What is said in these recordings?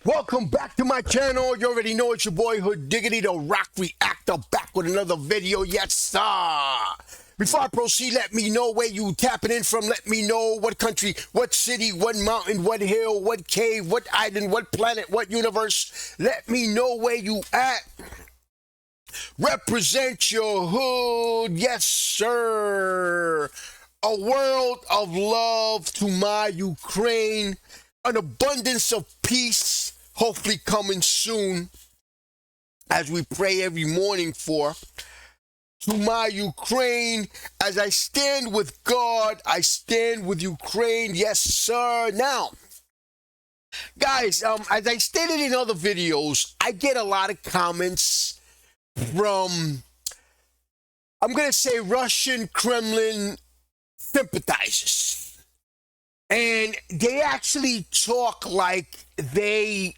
Welcome back to my channel. You already know it's your boy Hood Diggity, the Rock Reactor, back with another video. Yes, sir. Before I proceed, let me know where you tapping in from. Let me know what country, what city, what mountain, what hill, what cave, what island, what planet, what universe. Let me know where you at. Represent your hood. Yes, sir. A world of love to my Ukraine. An abundance of peace, hopefully coming soon, as we pray every morning for. To my Ukraine, as I stand with God, I stand with Ukraine. Yes, sir. Now, guys, as I stated in other videos, I get a lot of comments from, I'm going to say, Russian Kremlin sympathizers. And they actually talk like they're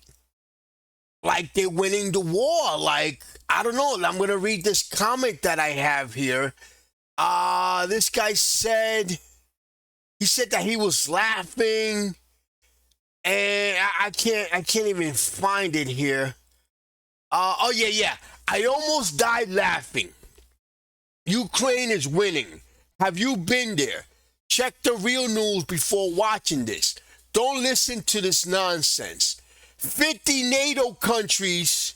winning the war. Like, I don't know. I'm going to read this comment that I have here. This guy said that he was laughing, and I can't even find it here. Oh yeah. I almost died laughing. Ukraine is winning. Have you been there? Check the real news before watching this. Don't listen to this nonsense. 50 NATO countries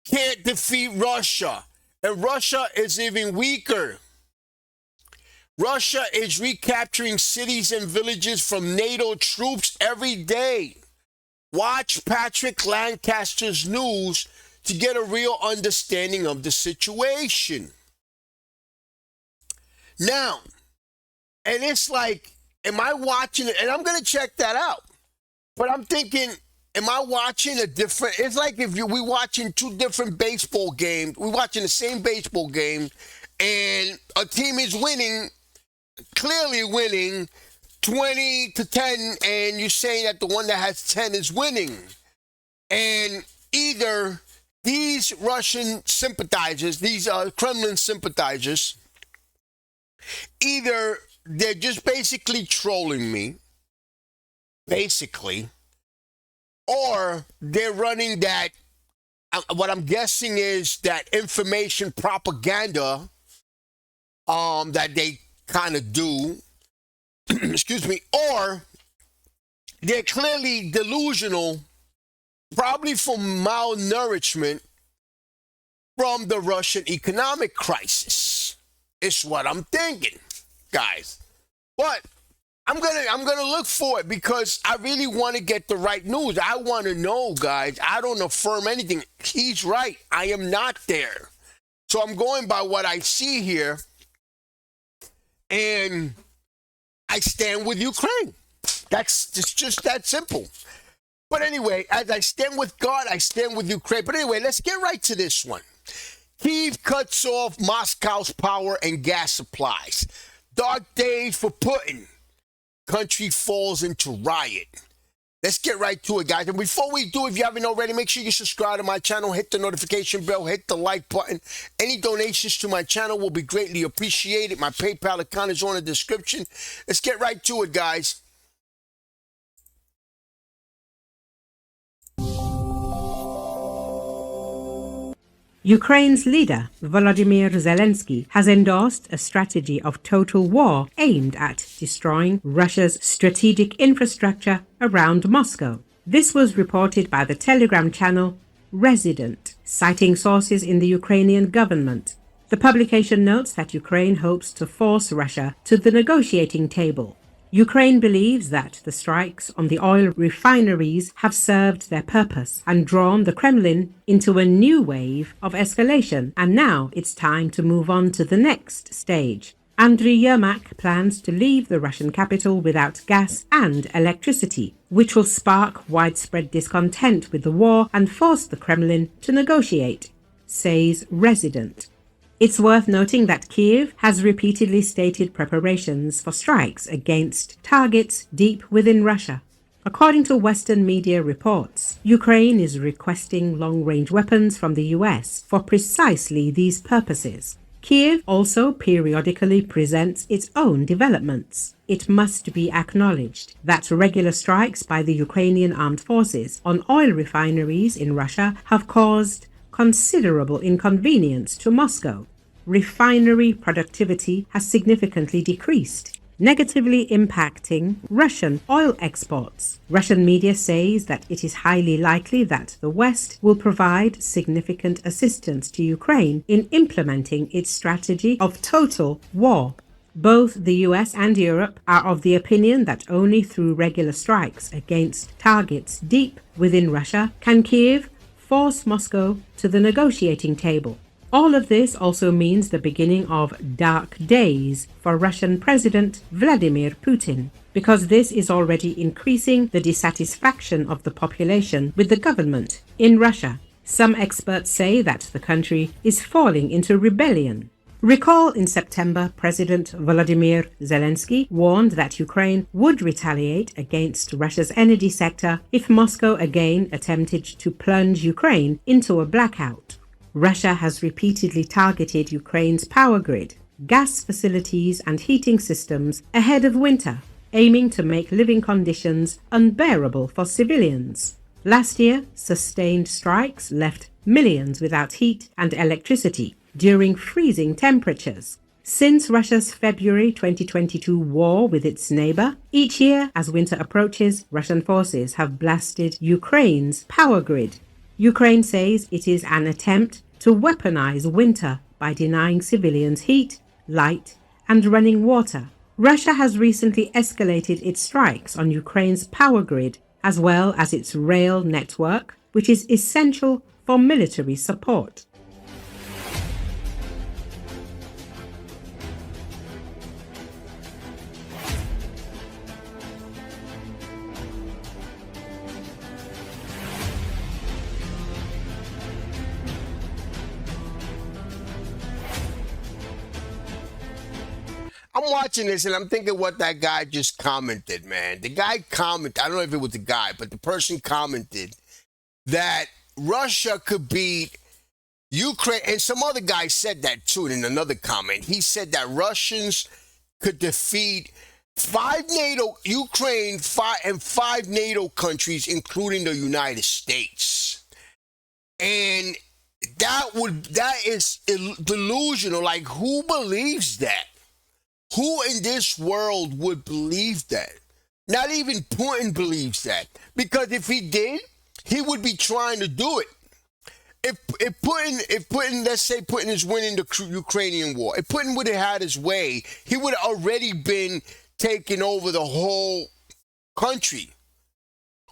can't defeat Russia. And Russia is even weaker. Russia is recapturing cities and villages from NATO troops every day. Watch Patrick Lancaster's news to get a real understanding of the situation. Now, and it's like, am I watching it? And I'm going to check that out. But I'm thinking, am I watching a different, it's like if we watching two different baseball games. We're watching the same baseball game, and a team is winning, clearly winning 20-10, and you're saying that the one that has 10 is winning. And either these Russian sympathizers, these Kremlin sympathizers, either they're just basically trolling me, or they're running that, what I'm guessing is that information propaganda that they kind of do, excuse me, or they're clearly delusional, probably from malnourishment from the Russian economic crisis. It's what I'm thinking, guys. But I'm gonna look for it because I really want to get the right news. I want to know, guys. I don't affirm anything. He's right. I am not there. So I'm going by what I see here, and I stand with Ukraine. It's just that simple. But anyway, as I stand with God, I stand with Ukraine. But anyway, let's get right to this one. Kyiv cuts off Moscow's power and gas supplies. Dark days for Putin. Country falls into riot. Let's get right to it, guys. And before we do, if you haven't already, make sure you subscribe to my channel, hit the notification bell, hit the like button. Any donations to my channel will be greatly appreciated. My PayPal account is on the description. Let's get right to it, guys. Ukraine's leader, Volodymyr Zelensky, has endorsed a strategy of total war aimed at destroying Russia's strategic infrastructure around Moscow. This was reported by the Telegram channel Resident, citing sources in the Ukrainian government. The publication notes that Ukraine hopes to force Russia to the negotiating table. Ukraine believes that the strikes on the oil refineries have served their purpose and drawn the Kremlin into a new wave of escalation, and now it's time to move on to the next stage. Andriy Yermak plans to leave the Russian capital without gas and electricity, which will spark widespread discontent with the war and force the Kremlin to negotiate, says Resident. It's worth noting that Kyiv has repeatedly stated preparations for strikes against targets deep within Russia. According to Western media reports, Ukraine is requesting long-range weapons from the US for precisely these purposes. Kyiv also periodically presents its own developments. It must be acknowledged that regular strikes by the Ukrainian armed forces on oil refineries in Russia have caused considerable inconvenience to Moscow. Refinery productivity has significantly decreased, negatively impacting Russian oil exports. Russian media says that it is highly likely that the West will provide significant assistance to Ukraine in implementing its strategy of total war. Both the US and Europe are of the opinion that only through regular strikes against targets deep within Russia can Kyiv force Moscow to the negotiating table. All of this also means the beginning of dark days for Russian President Vladimir Putin, because this is already increasing the dissatisfaction of the population with the government in Russia. Some experts say that the country is falling into rebellion. Recall in September, President Volodymyr Zelensky warned that Ukraine would retaliate against Russia's energy sector if Moscow again attempted to plunge Ukraine into a blackout. Russia has repeatedly targeted Ukraine's power grid, gas facilities and heating systems ahead of winter, aiming to make living conditions unbearable for civilians. Last year, sustained strikes left millions without heat and electricity during freezing temperatures. Since Russia's February 2022 war with its neighbor, each year as winter approaches, Russian forces have blasted Ukraine's power grid. Ukraine says it is an attempt to weaponize winter by denying civilians heat, light, and running water. Russia has recently escalated its strikes on Ukraine's power grid as well as its rail network, which is essential for military support. I'm watching this and I'm thinking what that guy just commented, man. The guy commented, I don't know if it was the guy, but the person commented that Russia could beat Ukraine, and some other guy said that too in another comment. He said that Russians could defeat Ukraine, five NATO countries, including the United States. And that is delusional. Like, who believes that? Who in this world would believe that? Not even Putin believes that. Because if he did, he would be trying to do it. If Putin, let's say Putin is winning the Ukrainian war, if Putin would have had his way, he would have already been taking over the whole country.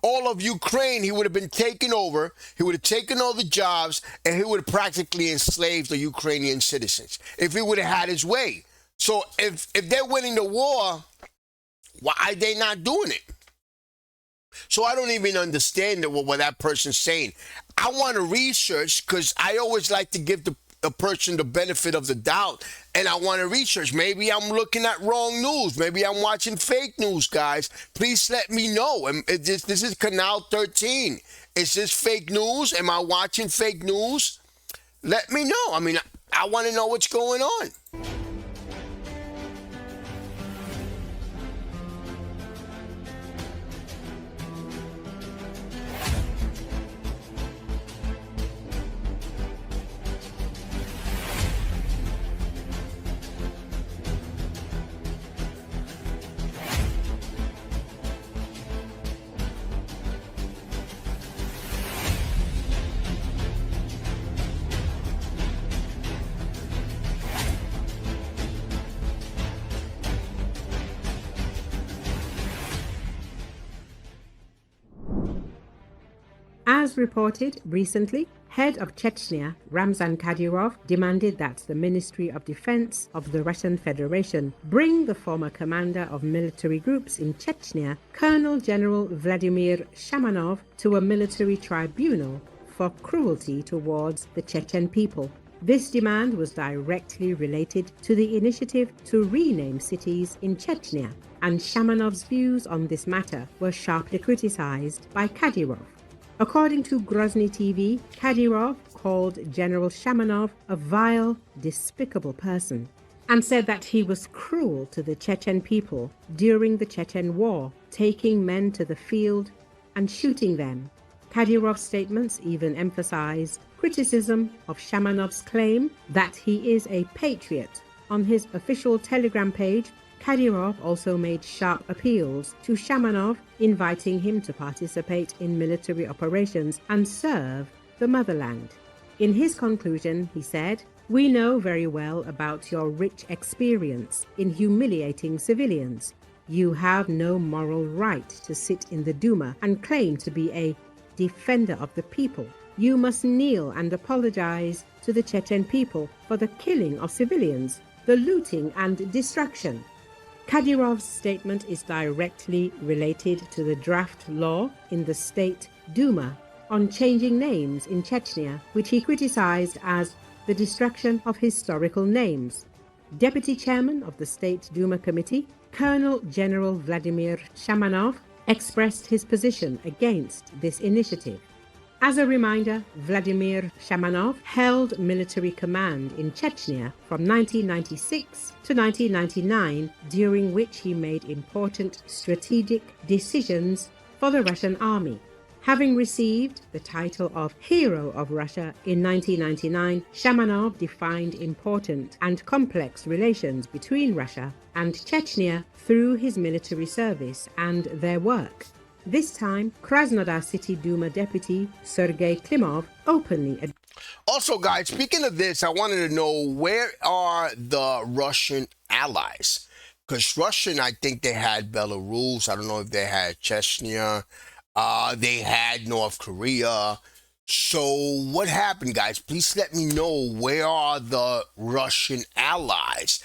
All of Ukraine, he would have been taken over, he would have taken all the jobs, and he would have practically enslaved the Ukrainian citizens if he would have had his way. So if they're winning the war, why are they not doing it? So I don't even understand what that person's saying. I want to research because I always like to give the person the benefit of the doubt, and I want to research. Maybe I'm looking at wrong news. Maybe I'm watching fake news, guys. Please let me know. And this is Canal 13. Is this fake news? Am I watching fake news? Let me know. I mean, I want to know what's going on. As reported recently, head of Chechnya, Ramzan Kadyrov, demanded that the Ministry of Defense of the Russian Federation bring the former commander of military groups in Chechnya, Colonel General Vladimir Shamanov, to a military tribunal for cruelty towards the Chechen people. This demand was directly related to the initiative to rename cities in Chechnya, and Shamanov's views on this matter were sharply criticized by Kadyrov. According to Grozny TV, Kadyrov called General Shamanov a vile, despicable person and said that he was cruel to the Chechen people during the Chechen War, taking men to the field and shooting them. Kadyrov's statements even emphasized criticism of Shamanov's claim that he is a patriot. On his official Telegram page, Kadyrov also made sharp appeals to Shamanov, inviting him to participate in military operations and serve the motherland. In his conclusion, he said, "We know very well about your rich experience in humiliating civilians. You have no moral right to sit in the Duma and claim to be a defender of the people. You must kneel and apologize to the Chechen people for the killing of civilians, the looting and destruction." Kadyrov's statement is directly related to the draft law in the State Duma on changing names in Chechnya, which he criticized as the destruction of historical names. Deputy Chairman of the State Duma Committee, Colonel General Vladimir Shamanov, expressed his position against this initiative. As a reminder, Vladimir Shamanov held military command in Chechnya from 1996 to 1999, during which he made important strategic decisions for the Russian army. Having received the title of Hero of Russia in 1999, Shamanov defined important and complex relations between Russia and Chechnya through his military service and their work. This time, Krasnodar City Duma Deputy Sergei Klimov openly. Also, guys, speaking of this, I wanted to know, where are the Russian allies? Because Russian, I think they had Belarus. I don't know if they had Chechnya. They had North Korea. So what happened, guys? Please let me know, where are the Russian allies?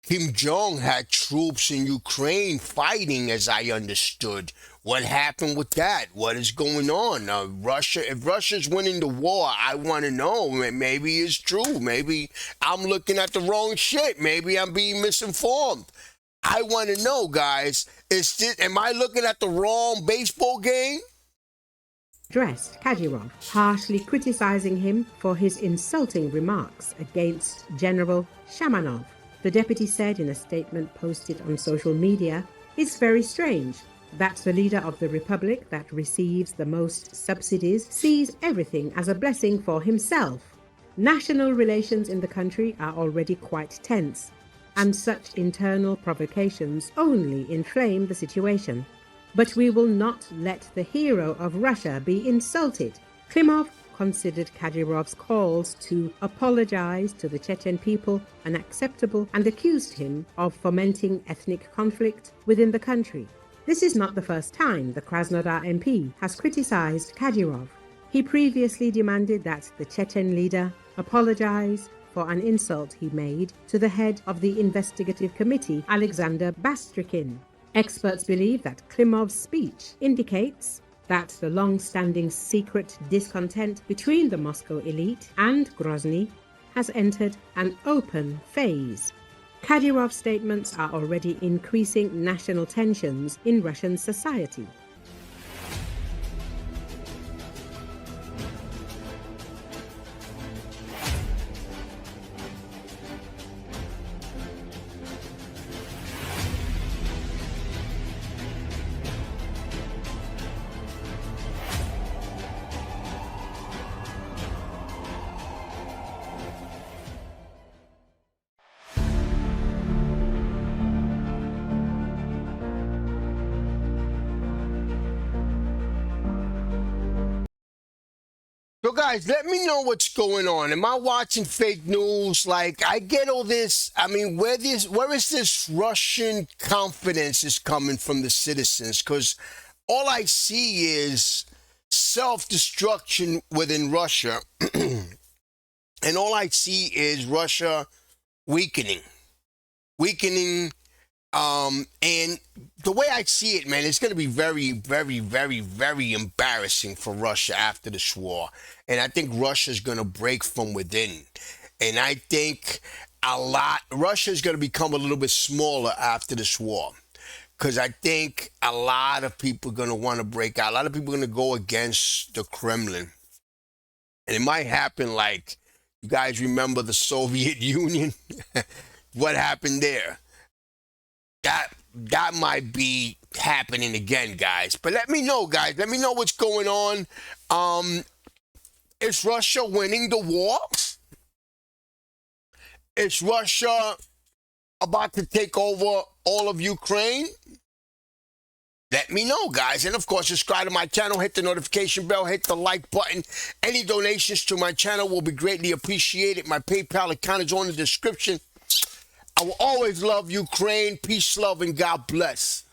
Kim Jong had troops in Ukraine fighting, as I understood. What happened with that? What is going on? If Russia's winning the war, I want to know. Maybe it's true. Maybe I'm looking at the wrong shit. Maybe I'm being misinformed. I want to know, guys. Am I looking at the wrong baseball game? Addressed Kadyrov, harshly criticizing him for his insulting remarks against General Shamanov. The deputy said in a statement posted on social media, "It's very strange that the leader of the republic that receives the most subsidies sees everything as a blessing for himself. National relations in the country are already quite tense, and such internal provocations only inflame the situation. But we will not let the hero of Russia be insulted." Klimov considered Kadyrov's calls to apologize to the Chechen people unacceptable and accused him of fomenting ethnic conflict within the country. This is not the first time the Krasnodar MP has criticized Kadyrov. He previously demanded that the Chechen leader apologize for an insult he made to the head of the investigative committee, Alexander Bastrikin. Experts believe that Klimov's speech indicates that the long-standing secret discontent between the Moscow elite and Grozny has entered an open phase. Kadyrov's statements are already increasing national tensions in Russian society. So guys, let me know what's going on. Am I watching fake news? Like, I get all this. I mean, where is this Russian confidence is coming from the citizens? Because all I see is self-destruction within Russia. And all I see is Russia weakening. And the way I see it, man, it's going to be very, very, very, very embarrassing for Russia after this war. And I think Russia's going to break from within. And I think Russia is going to become a little bit smaller after this war. because I think a lot of people are going to want to break out. A lot of people are going to go against the Kremlin. And it might happen like, you guys remember the Soviet Union? What happened there? That might be happening again, guys. But let me know, guys. Let me know what's going on. Is Russia winning the war? Is Russia about to take over all of Ukraine? Let me know, guys. And of course, subscribe to my channel, hit the notification bell, hit the like button. Any donations to my channel will be greatly appreciated. My PayPal account is on the description. I will always love Ukraine. Peace, love, and God bless.